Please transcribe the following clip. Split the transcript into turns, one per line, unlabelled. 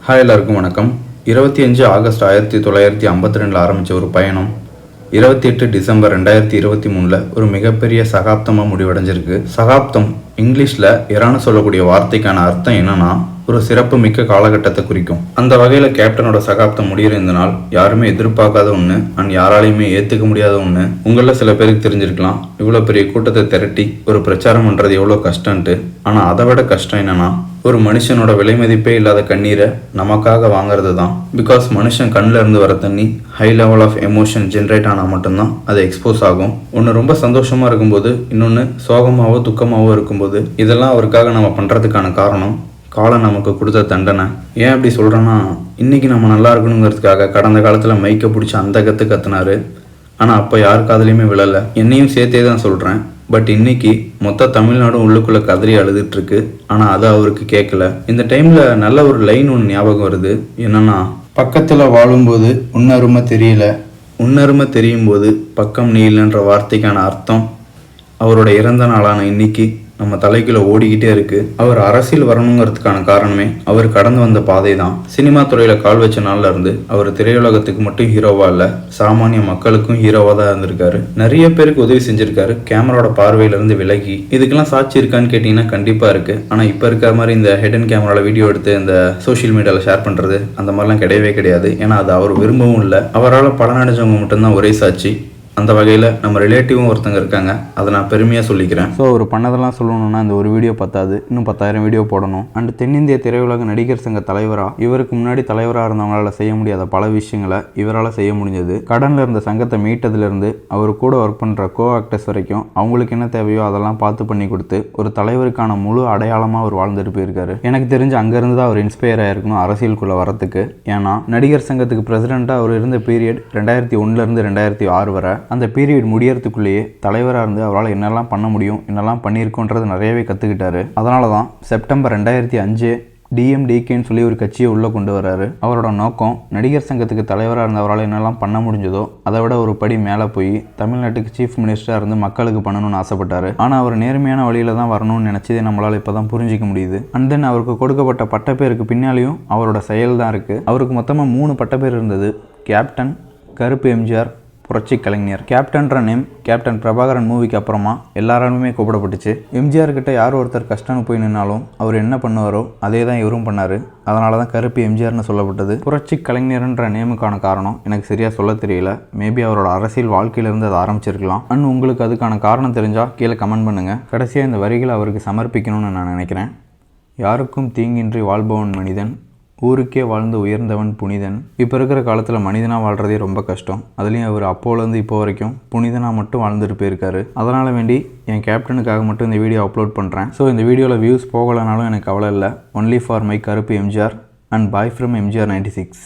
Hi எல்லாருக்கும் வணக்கம். 25 August 1952 ஆரம்பித்த ஒரு பயணம் 28 டிசம்பர் 2023 ஒரு மிகப்பெரிய சகாப்தமாக முடிவடைஞ்சிருக்கு. சகாப்தம் இங்கிலீஷில் எரான்னு சொல்லக்கூடிய வார்த்தைக்கான அர்த்தம் என்னன்னா ஒரு சிறப்பு மிக்க காலகட்டத்தை குறிக்கும். அந்த வகையில் கேப்டனோட சகாப்தம் முடிகிற இந்த நாள் யாருமே எதிர்பார்க்காத ஒன்று அண்ட் யாராலையுமே ஏற்றுக்க முடியாத ஒன்று. உங்களில் சில பேருக்கு தெரிஞ்சிருக்கலாம் இவ்வளோ பெரிய கூட்டத்தை திரட்டி ஒரு பிரச்சாரம் பண்ணுறது எவ்வளோ கஷ்டன்ட்டு. ஆனால் அதை விட கஷ்டம் என்னன்னா ஒரு மனுஷனோட விலை மதிப்பே இல்லாத கண்ணீரை நமக்காக வாங்குறது தான். பிகாஸ் மனுஷன் கண்ணில் இருந்து வர தண்ணி high level of emotion generate ஆனால் மட்டும்தான் அது எக்ஸ்போஸ் ஆகும். ஒன்று ரொம்ப சந்தோஷமாக இருக்கும்போது, இன்னொன்று சோகமாகவோ துக்கமாகவோ இருக்கும்போது, இதெல்லாம் அவருக்காக நம்ம பண்ணுறதுக்கான காரணம் காலம் நமக்கு கொடுத்த தண்டனை. ஏன் அப்படி சொல்கிறேன்னா, இன்றைக்கி நம்ம நல்லா இருக்கணுங்கிறதுக்காக கடந்த காலத்தில் மைக்கை பிடிச்சி அந்த கற்றுனாரு. ஆனால் அப்போ யார் காதலையுமே விழலை. என்னையும் சேர்த்தே தான் சொல்கிறேன். பட் இன்னைக்கு மொத்த தமிழ்நாடும் உள்ளுக்குள்ளே கதறி அழுதுட்டுருக்கு. ஆனால் அது அவருக்கு கேட்கல. இந்த டைமில் நல்ல ஒரு லைன் ஒன்று ஞாபகம் வருது. என்னன்னா, பக்கத்தில் வாழும்போது உன்னருமை தெரியல, உன்னருமை தெரியும் போது பக்கம் நீலன்ற வார்த்தைக்கான அர்த்தம் அவரோட இறந்த நாளான இன்னைக்கு நம்ம தலைக்குள்ள ஓடிக்கிட்டே இருக்கு. அவர் அரசியல் வரணுங்கிறதுக்கான காரணமே அவர் கடந்து வந்த பாதை தான். சினிமா துறையில கால் வச்ச நாள்ல இருந்து அவர் திரையுலகத்துக்கு மட்டும் ஹீரோவா இல்ல, சாமானிய மக்களுக்கும் ஹீரோவா தான் இருந்திருக்காரு. நிறைய பேருக்கு உதவி செஞ்சிருக்காரு கேமராவோட பார்வையில இருந்து விலகி. இதுக்கெல்லாம் சாட்சி இருக்கான்னு கேட்டீங்கன்னா கண்டிப்பா இருக்கு. ஆனா இப்ப இருக்கிற மாதிரி இந்த ஹெடன் கேமரால வீடியோ எடுத்து இந்த சோசியல் மீடியால ஷேர் பண்றது அந்த மாதிரிலாம் கிடையவே கிடையாது. ஏன்னா அது அவர் விரும்பவும் இல்லை. அவரால் படம் நடிச்சவங்க மட்டும்தான் ஒரே சாட்சி. அந்த வகையில் நம்ம ரிலேட்டிவும் ஒருத்தங்க இருக்காங்க, அதை நான் பெருமையாக சொல்லிக்கிறேன். ஸோ ஒரு பண்ணதெல்லாம் சொல்லணும்னா இந்த ஒரு வீடியோ பத்தாது, இன்னும் 10,000 வீடியோ போடணும். அண்ட் தென்னிந்திய திரையுலக நடிகர் சங்க தலைவராக, இவருக்கு முன்னாடி தலைவராக இருந்தவங்களால செய்ய முடியாத பல விஷயங்களை இவரால் செய்ய முடிஞ்சது. கடனில் இருந்த சங்கத்தை மீட்டதுலேருந்து அவர் கூட ஒர்க் பண்ணுற கோ ஆக்டர்ஸ் வரைக்கும் அவங்களுக்கு என்ன தேவையோ அதெல்லாம் பார்த்து பண்ணி கொடுத்து ஒரு தலைவருக்கான முழு அடையாளமாக அவர் வாழ்ந்துட்டு போயிருக்காரு. எனக்கு தெரிஞ்சு அங்கேருந்து தான் அவர் இன்ஸ்பயர் ஆகிருக்கணும் அரசியலுக்குள்ளே வரத்துக்கு. ஏன்னா நடிகர் சங்கத்துக்கு பிரசிடெண்ட்டாக அவர் இருந்த பீரியட் 2001 2006 வரை. அந்த பீரியட் முடியறதுக்குள்ளேயே தலைவராக இருந்து அவரால் என்னெல்லாம் பண்ண முடியும், என்னெல்லாம் பண்ணியிருக்கோன்றது நிறையவே கற்றுக்கிட்டாரு. அதனால தான் செப்டம்பர் 2005 DMDKன்னு சொல்லி ஒரு கட்சியை உள்ளே கொண்டு வர்றாரு. அவரோட நோக்கம் நடிகர் சங்கத்துக்கு தலைவராக இருந்த அவரால் என்னெல்லாம் பண்ண முடிஞ்சதோ அதை விட ஒரு படி மேலே போய் தமிழ்நாட்டுக்கு சீஃப் மினிஸ்டராக இருந்து மக்களுக்கு பண்ணணும்னு ஆசைப்பட்டார். ஆனால் அவர் நேர்மையான வழியில் தான் வரணும்னு நினச்சதே நம்மளால் இப்போ தான் புரிஞ்சிக்க முடியுது. அண்ட் தென் அவருக்கு கொடுக்கப்பட்ட பட்டப்பேருக்கு பின்னாலேயும் அவரோட செயல் தான் இருக்குது. அவருக்கு மொத்தமாக 3 பட்டப்பேர் இருந்தது. கேப்டன், கருப்பு எம்ஜிஆர், புரட்சி கலைஞர். கேப்டன்ற நேம் கேப்டன் பிரபாகரன் மூவிக்கு அப்புறமா எல்லாராலுமே கூப்பிடப்பட்டுச்சு. எம்ஜிஆர் கிட்ட யார் ஒருத்தர் கஷ்டம்னு போய் நின்னாலும் அவர் என்ன பண்ணுவாரோ அதே தான் இவரும் பண்ணார். அதனால தான் கருப்பு எம்ஜிஆர்னு சொல்லப்பட்டது. புரட்சி கலைஞர்ன்ற நேமுக்கான காரணம் எனக்கு சரியாக சொல்ல தெரியல. மேபி அவரோட அரசியல் வாழ்க்கையிலேருந்து அதை ஆரம்பிச்சிருக்கலாம். அண்ட் உங்களுக்கு அதுக்கான காரணம் தெரிஞ்சால் கீழே கமெண்ட் பண்ணுங்கள். கடைசியாக இந்த வரிகளை அவருக்கு சமர்ப்பிக்கணும்னு நான் நினைக்கிறேன். யாருக்கும் தீங்கின்றி வாழ்பவன் மனிதன், ஊருக்கே வாழ்ந்து உயர்ந்தவன் புனிதன். இப்போ இருக்கிற காலத்தில் மனிதனாக வாழ்கிறதே ரொம்ப கஷ்டம். அதுலேயும் அவர் அப்போலேருந்து இப்போ வரைக்கும் புனிதனாக மட்டும் வாழ்ந்துட்டு போயிருக்காரு. அதனால் வேண்டி என் கேப்டனுக்காக மட்டும் இந்த வீடியோ அப்லோட் பண்ணுறேன். ஸோ இந்த வீடியோவில் வியூஸ் போகலைனாலும் எனக்கு கவலை இல்லை. ஒன்லி ஃபார் மை கருப்பு MGR and bye from MGR 96.